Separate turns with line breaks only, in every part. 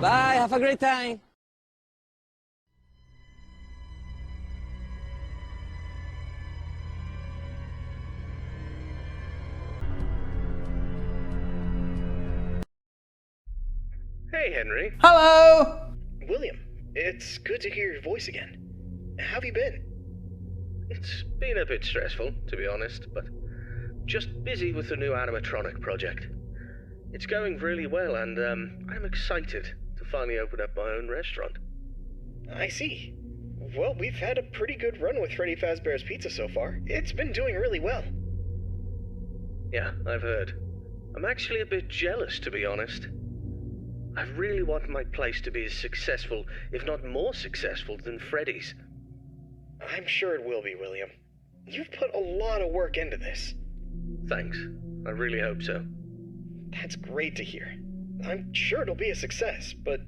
Bye, have a great time.
Hey, Henry.
Hello!
William, it's good to hear your voice again. How have you been? It's been a bit stressful, to be honest, but just busy with the new animatronic project. It's going really well, and I'm excited to finally open up my own restaurant. I see. Well, we've had a pretty good run with Freddy Fazbear's Pizza so far. It's been doing really well. Yeah, I've heard. I'm actually a bit jealous, to be honest. I really want my place to be as successful, if not more successful, than Freddy's. I'm sure it will be, William. You've put a lot of work into this. Thanks. I really hope so. That's great to hear. I'm sure it'll be a success, but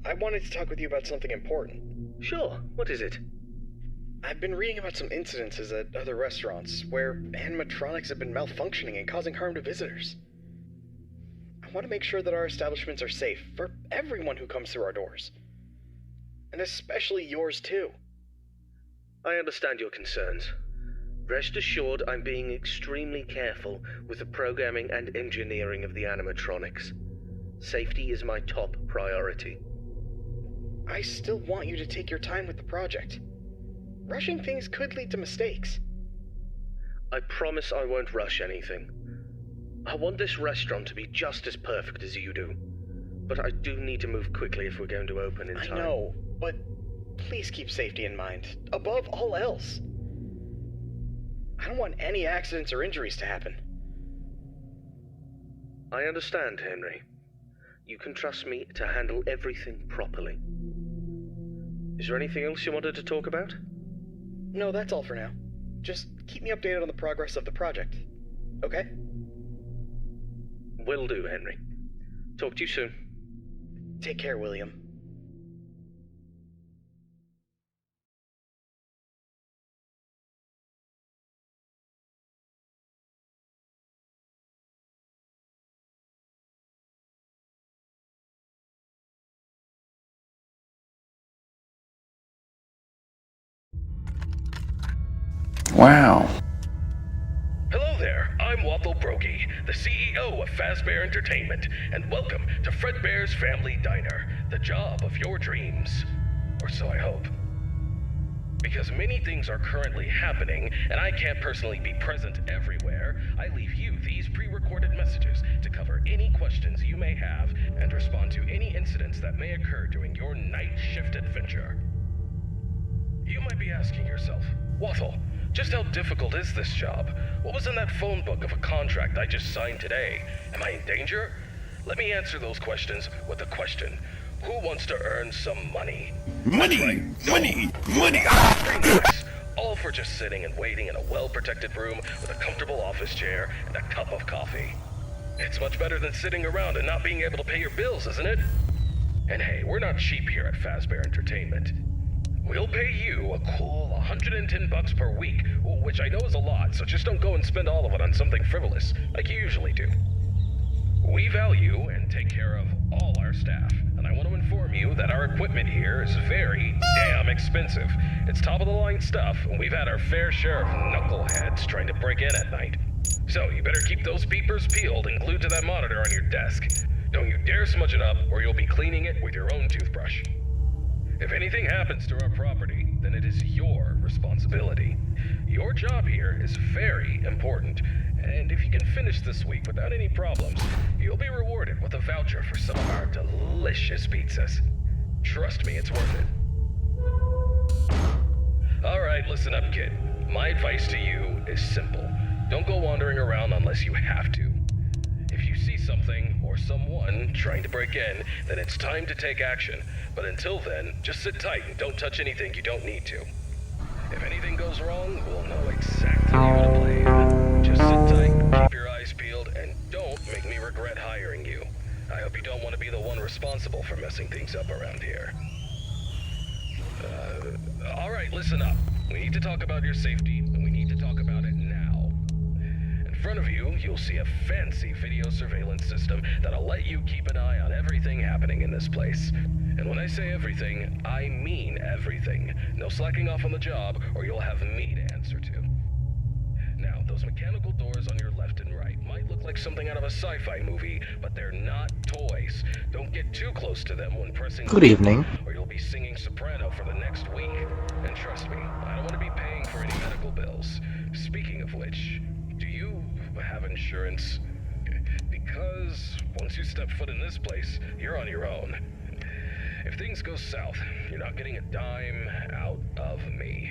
I wanted to talk with you about something important. Sure. What is it? I've been reading about some incidences at other restaurants where animatronics have been malfunctioning and causing harm to visitors. I want to make sure that our establishments are safe for everyone who comes through our doors. And especially yours, too. I understand your concerns. Rest assured I'm being extremely careful with the programming and engineering of the animatronics. Safety is my top priority. I still want you to take your time with the project. Rushing things could lead to mistakes. I promise I won't rush anything. I want this restaurant to be just as perfect as you do. But I do need to move quickly if we're going to open in time. I know, but please keep safety in mind, above all else. I don't want any accidents or injuries to happen. I understand, Henry. You can trust me to handle everything properly. Is there anything else you wanted to talk about? No, that's all for now. Just keep me updated on the progress of the project, okay? Will do, Henry. Talk to you soon. Take care, William.
Wow.
Hello there, I'm Waffle Brokey, the CEO of Fazbear Entertainment, and welcome to Fredbear's Family Diner, the job of your dreams. Or so I hope. Because many things are currently happening, and I can't personally be present everywhere, I leave you these pre-recorded messages to cover any questions you may have and respond to any incidents that may occur during your night shift adventure. You might be asking yourself, Waffle, just how difficult is this job? What was in that phone book of a contract I just signed today? Am I in danger? Let me answer those questions with a question. Who wants to earn some money?
Money!
Right.
Money! Money!
Nice. All for just sitting and waiting in a well-protected room with a comfortable office chair and a cup of coffee. It's much better than sitting around and not being able to pay your bills, isn't it? And hey, we're not cheap here at Fazbear Entertainment. We'll pay you a cool $110 per week, which I know is a lot, so just don't go and spend all of it on something frivolous, like you usually do. We value and take care of all our staff, and I want to inform you that our equipment here is very damn expensive. It's top-of-the-line stuff, and we've had our fair share of knuckleheads trying to break in at night. So you better keep those peepers peeled and glued to that monitor on your desk. Don't you dare smudge it up, or you'll be cleaning it with your own toothbrush. If anything happens to our property, then it is your responsibility. Your job here is very important, and if you can finish this week without any problems, you'll be rewarded with a voucher for some of our delicious pizzas. Trust me, it's worth it. Alright, listen up, kid. My advice to you is simple. Don't go wandering around unless you have to. If you see something or someone trying to break in, then it's time to take action. But until then, just sit tight and don't touch anything you don't need to. If anything goes wrong, we'll know exactly who to blame. Just sit tight, keep your eyes peeled, and don't make me regret hiring you. I hope you don't want to be the one responsible for messing things up around here. Alright, listen up. We need to talk about your safety, and we need to talk about it now. And front of you, you'll see a fancy video surveillance system that'll let you keep an eye on everything happening in this place. And when I say everything, I mean everything. No slacking off on the job, or you'll have me to answer to. Now, those mechanical doors on your left and right might look like something out of a sci-fi movie, but they're not toys. Don't get too close to them when pressing...
Good evening.
Or you'll be singing soprano for the next week. And trust me, I don't want to be paying for any medical bills. Speaking of which, do you have insurance? Because once you step foot in this place, you're on your own. If things go south, you're not getting a dime out of me.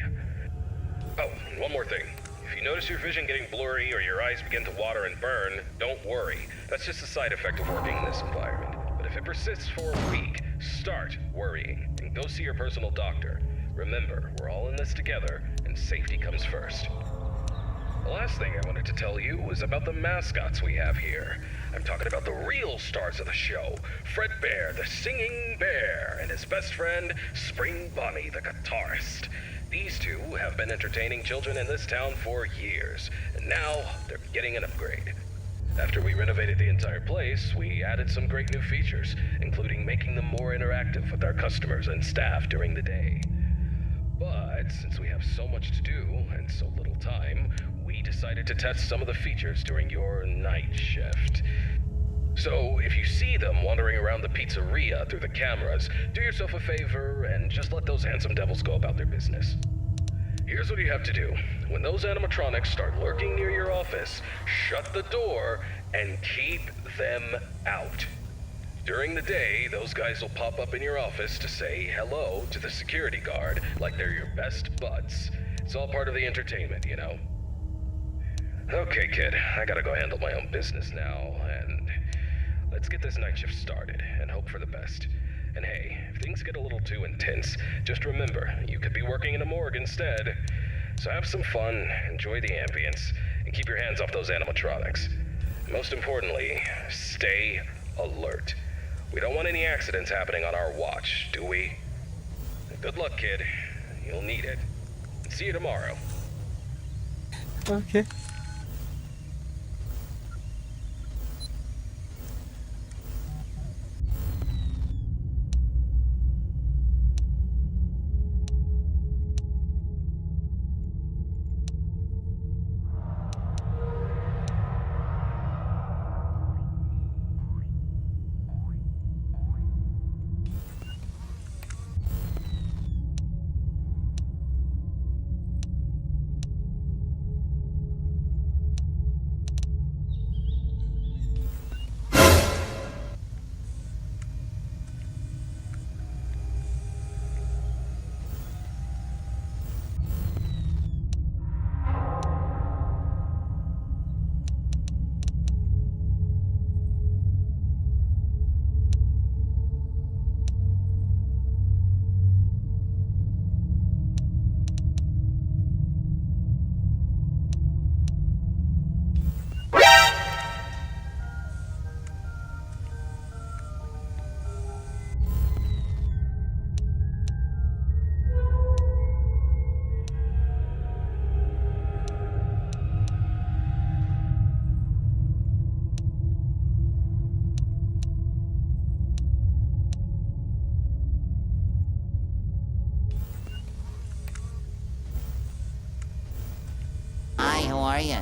Oh, one more thing. If you notice your vision getting blurry or your eyes begin to water and burn, don't worry. That's just a side effect of working in this environment. But if it persists for a week, start worrying and go see your personal doctor. Remember, we're all in this together, and safety comes first. The last thing I wanted to tell you was about the mascots we have here. I'm talking about the real stars of the show, Fredbear, the singing bear, and his best friend, Spring Bonnie, the guitarist. These two have been entertaining children in this town for years, and now they're getting an upgrade. After we renovated the entire place, we added some great new features, including making them more interactive with our customers and staff during the day. But since we have so much to do and so little time, we decided to test some of the features during your night shift. So if you see them wandering around the pizzeria through the cameras, do yourself a favor and just let those handsome devils go about their business. Here's what you have to do. When those animatronics start lurking near your office, shut the door and keep them out. During the day, those guys will pop up in your office to say hello to the security guard like they're your best buds. It's all part of the entertainment, you know? Okay, kid, I gotta go handle my own business now, and let's get this night shift started and hope for the best. And hey, if things get a little too intense, just remember, you could be working in a morgue instead. So have some fun, enjoy the ambience, and keep your hands off those animatronics. Most importantly, stay alert. We don't want any accidents happening on our watch, do we? Good luck, kid. You'll need it. See you tomorrow.
Okay.
Hi, how are you?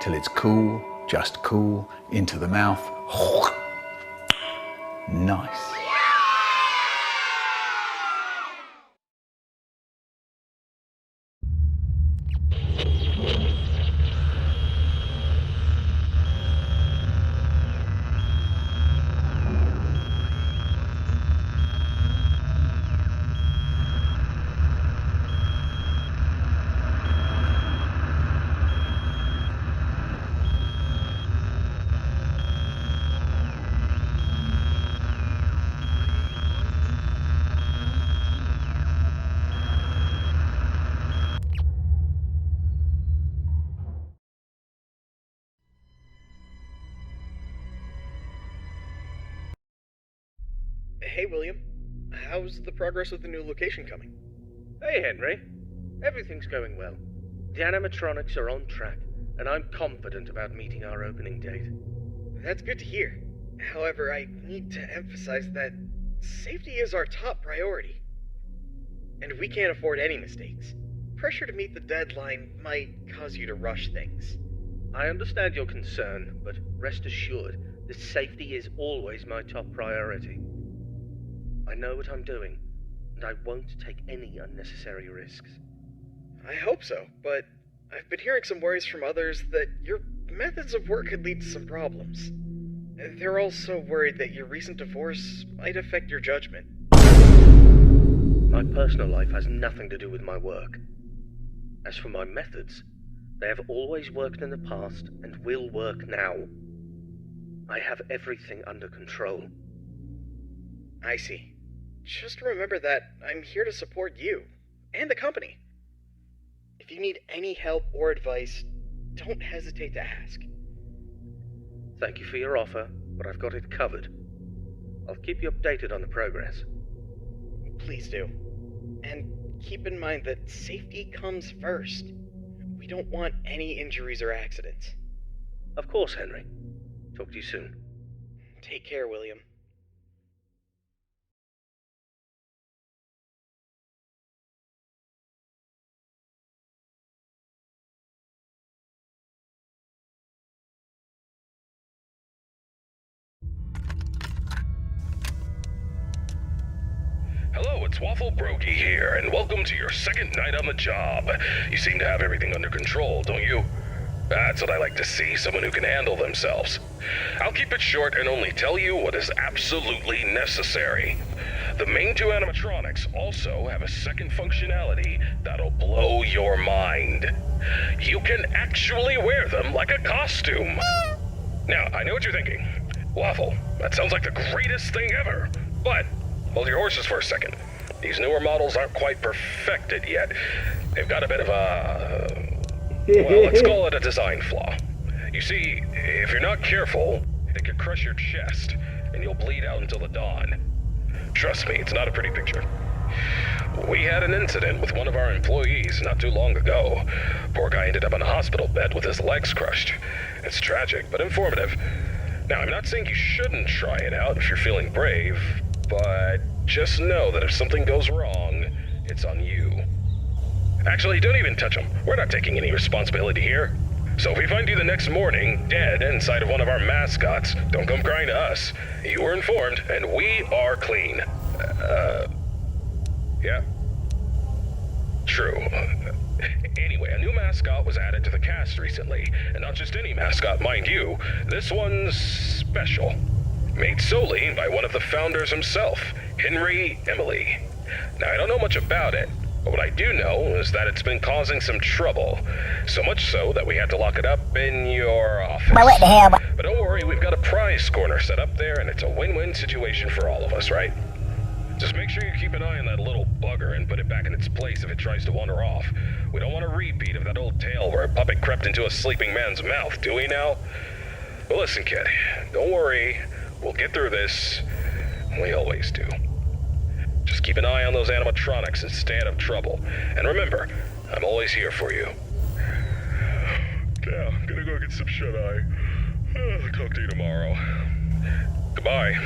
till it's cool, just cool, into the mouth. Nice.
Hey, William. How's the progress with the new location coming?
Hey, Henry. Everything's going well. The animatronics are on track, and I'm confident about meeting our opening date.
That's good to hear. However, I need to emphasize that safety is our top priority. And we can't afford any mistakes. Pressure to meet the deadline might cause you to rush things.
I understand your concern, but rest assured, the safety is always my top priority. I know what I'm doing, and I won't take any unnecessary risks.
I hope so, but I've been hearing some worries from others that your methods of work could lead to some problems. They're also worried that your recent divorce might affect your judgment.
My personal life has nothing to do with my work. As for my methods, they have always worked in the past and will work now. I have everything under control.
I see. Just remember that I'm here to support you and the company. If you need any help or advice, don't hesitate to ask.
Thank you for your offer, but I've got it covered. I'll keep you updated on the progress.
Please do. And keep in mind that safety comes first. We don't want any injuries or accidents.
Of course, Henry. Talk to you soon.
Take care, William.
Hello, it's Waffle Brokey here, and welcome to your second night on the job. You seem to have everything under control, don't you? That's what I like to see, someone who can handle themselves. I'll keep it short and only tell you what is absolutely necessary. The main two animatronics also have a second functionality that'll blow your mind. You can actually wear them like a costume. Now, I know what you're thinking. Waffle, that sounds like the greatest thing ever. But hold your horses for a second. These newer models aren't quite perfected yet. They've got a bit of a... well, let's call it a design flaw. You see, if you're not careful, it could crush your chest, and you'll bleed out until the dawn. Trust me, it's not a pretty picture. We had an incident with one of our employees not too long ago. Poor guy ended up in a hospital bed with his legs crushed. It's tragic, but informative. Now, I'm not saying you shouldn't try it out if you're feeling brave, but just know that if something goes wrong, it's on you. Actually, don't even touch them. We're not taking any responsibility here. So if we find you the next morning, dead inside of one of our mascots, don't come crying to us. You were informed, and we are clean. Yeah. True. Anyway, a new mascot was added to the cast recently, and not just any mascot, mind you. This one's special. Made solely by one of the founders himself, Henry Emily. Now, I don't know much about it, but what I do know is that it's been causing some trouble. So much so that we had to lock it up in your office.
But what the hell?
But don't worry, we've got a prize corner set up there, and it's a win-win situation for all of us, right? Just make sure you keep an eye on that little bugger and put it back in its place if it tries to wander off. We don't want a repeat of that old tale where a puppet crept into a sleeping man's mouth, do we now? Well, listen, kid, don't worry. We'll get through this. We always do. Just keep an eye on those animatronics and stay out of trouble. And remember, I'm always here for you. Yeah, I'm gonna go get some shut-eye. Talk to you tomorrow. Goodbye.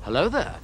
Hello there.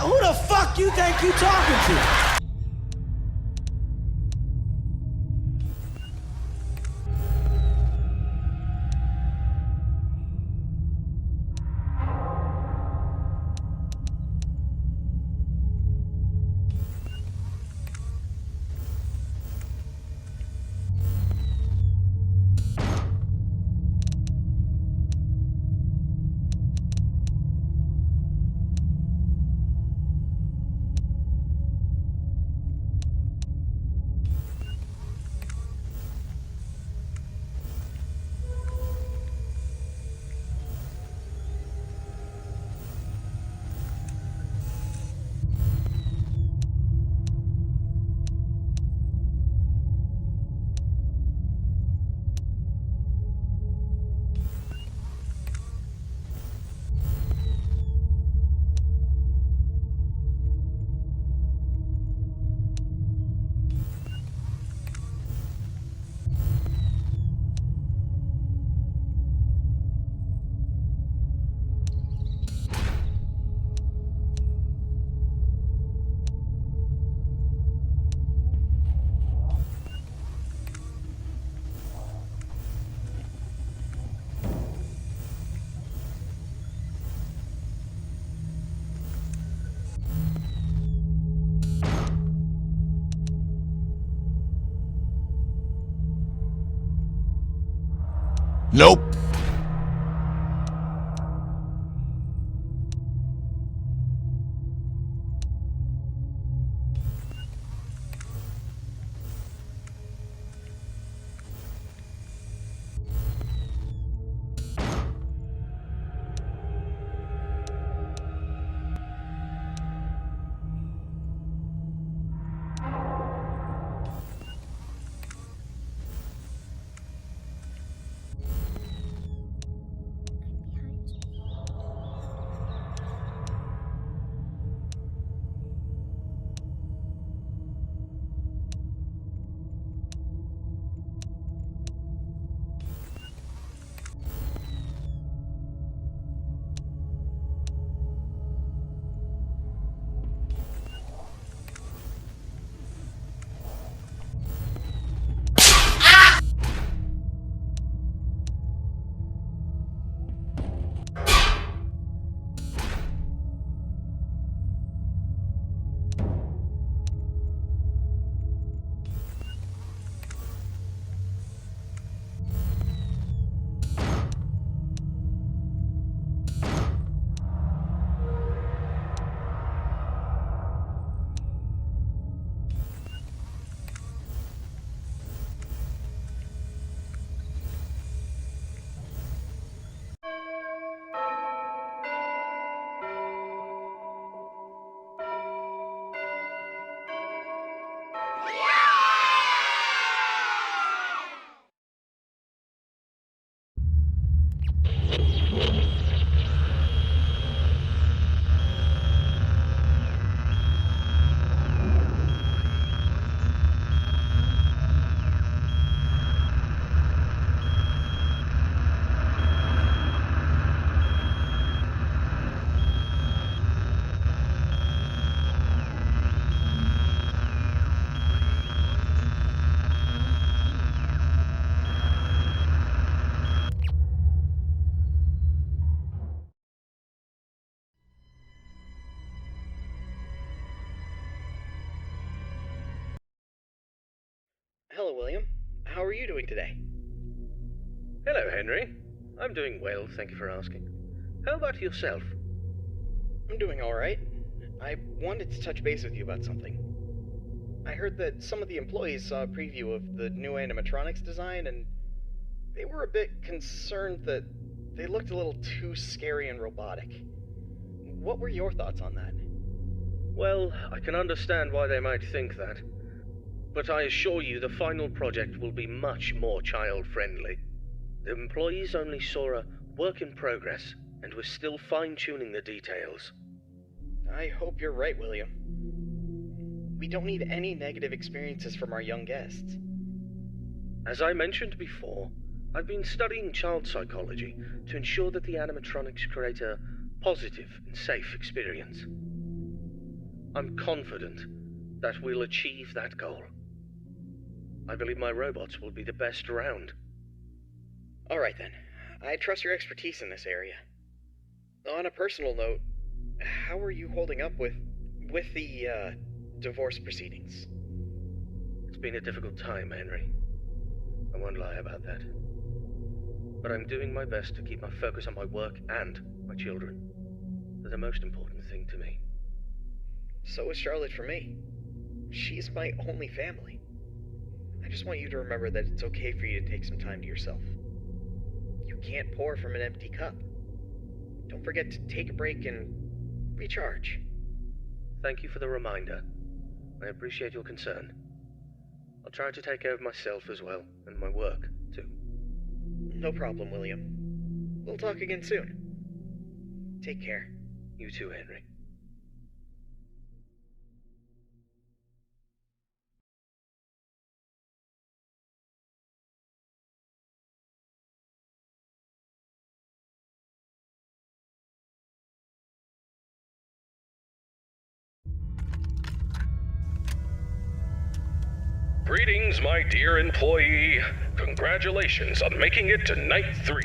Who the fuck you think you talking to?
Nope.
Hello, William. How are you doing today?
Hello, Henry. I'm doing well, thank you for asking. How about yourself?
I'm doing alright. I wanted to touch base with you about something. I heard that some of the employees saw a preview of the new animatronics design, and they were a bit concerned that they looked a little too scary and robotic. What were your thoughts on that?
Well, I can understand why they might think that. But I assure you the final project will be much more child-friendly. The employees only saw a work in progress, and we're still fine-tuning the details.
I hope you're right, William. We don't need any negative experiences from our young guests.
As I mentioned before, I've been studying child psychology to ensure that the animatronics create a positive and safe experience. I'm confident that we'll achieve that goal. I believe my robots will be the best around.
Alright then. I trust your expertise in this area. On a personal note, how are you holding up with the divorce proceedings?
It's been a difficult time, Henry. I won't lie about that. But I'm doing my best to keep my focus on my work and my children. They're the most important thing to me.
So is Charlotte for me. She's my only family. I just want you to remember that it's okay for you to take some time to yourself. You can't pour from an empty cup. Don't forget to take a break and recharge.
Thank you for the reminder. I appreciate your concern. I'll try to take care of myself as well, and my work, too.
No problem, William. We'll talk again soon. Take care.
You too, Henry.
Greetings, my dear employee. Congratulations on making it to night 3.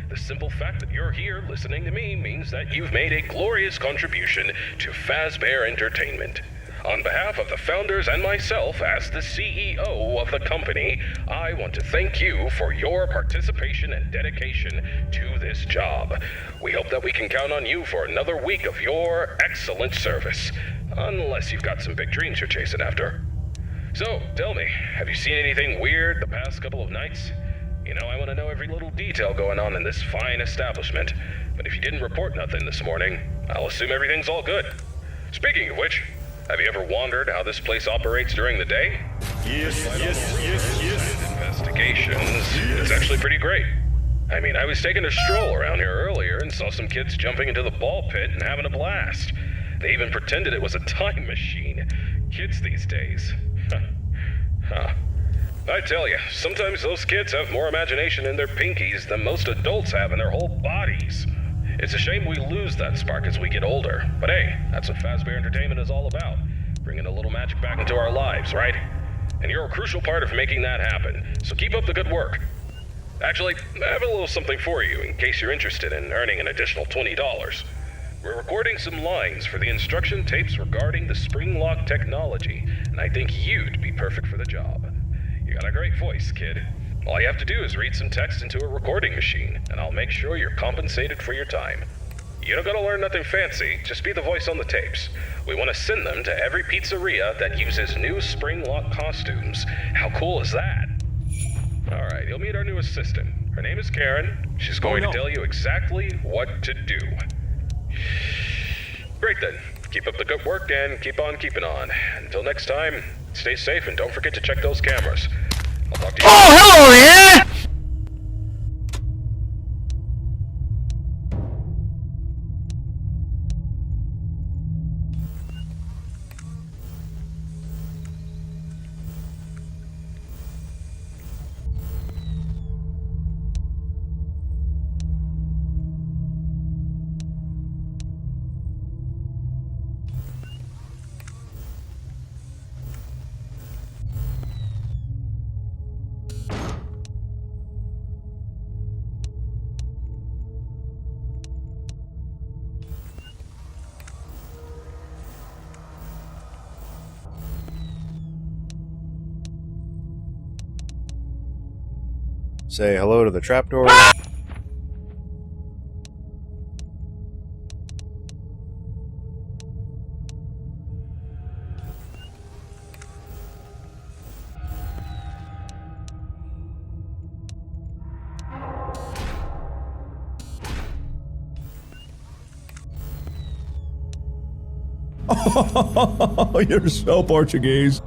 The simple fact that you're here listening to me means that you've made a glorious contribution to Fazbear Entertainment. On behalf of the founders and myself as the CEO of the company, I want to thank you for your participation and dedication to this job. We hope that we can count on you for another week of your excellent service. Unless you've got some big dreams you're chasing after. So, tell me, have you seen anything weird the past couple of nights? You know, I want to know every little detail going on in this fine establishment. But if you didn't report nothing this morning, I'll assume everything's all good. Speaking of which, have you ever wondered how this place operates during the day?
Yes.
Investigations, it's actually pretty great. I mean, I was taking a stroll around here earlier and saw some kids jumping into the ball pit and having a blast. They even pretended it was a time machine. Kids these days. Huh. I tell you, sometimes those kids have more imagination in their pinkies than most adults have in their whole bodies. It's a shame we lose that spark as we get older. But hey, that's what Fazbear Entertainment is all about. Bringing a little magic back into our lives, right? And you're a crucial part of making that happen, so keep up the good work. Actually, I have a little something for you in case you're interested in earning an additional $20. We're recording some lines for the instruction tapes regarding the spring lock technology, and I think you'd be perfect for the job. You got a great voice, kid. All you have to do is read some text into a recording machine, and I'll make sure you're compensated for your time. You don't gotta learn nothing fancy, just be the voice on the tapes. We want to send them to every pizzeria that uses new spring lock costumes. How cool is that? Alright, you'll meet our new assistant. Her name is Karen. She's going to tell you exactly what to do. Great then. Keep up the good work and keep on keeping on. Until next time, stay safe and don't forget to check those cameras. I'll talk to you.
Oh, hello there!
Say hello to the trapdoor.
Oh, you're so Portuguese.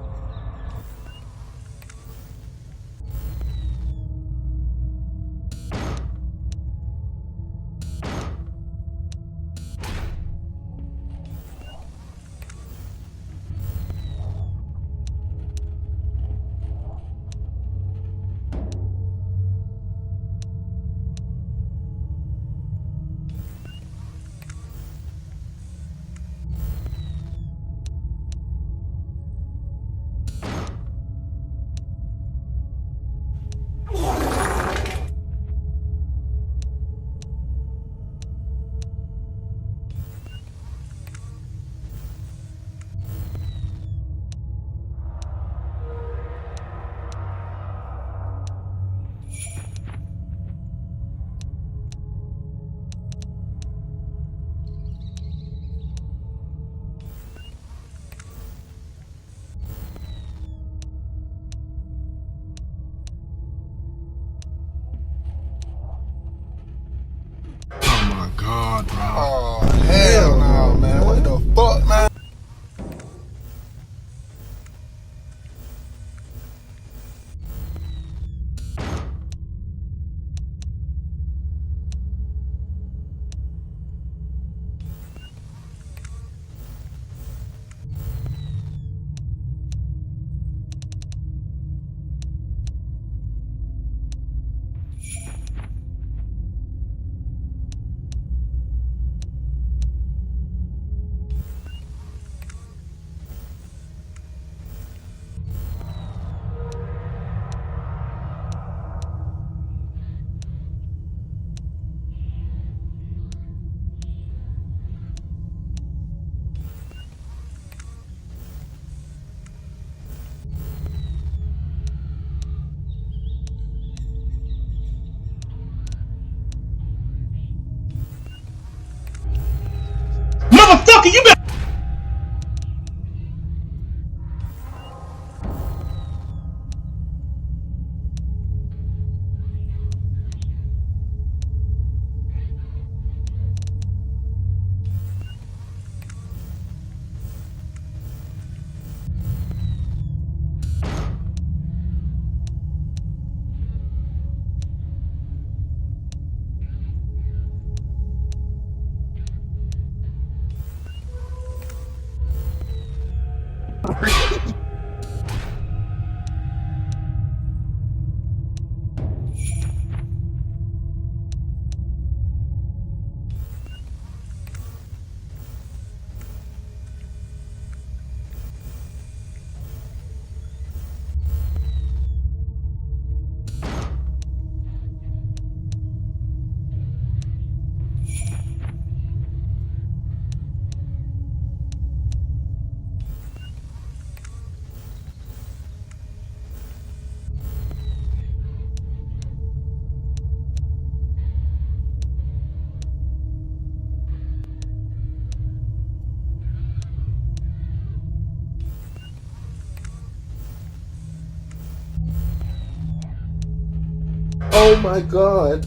Oh my god, bro. Oh, hell no, man. What the fuck, man?
Motherfucker, you better.
Oh my god.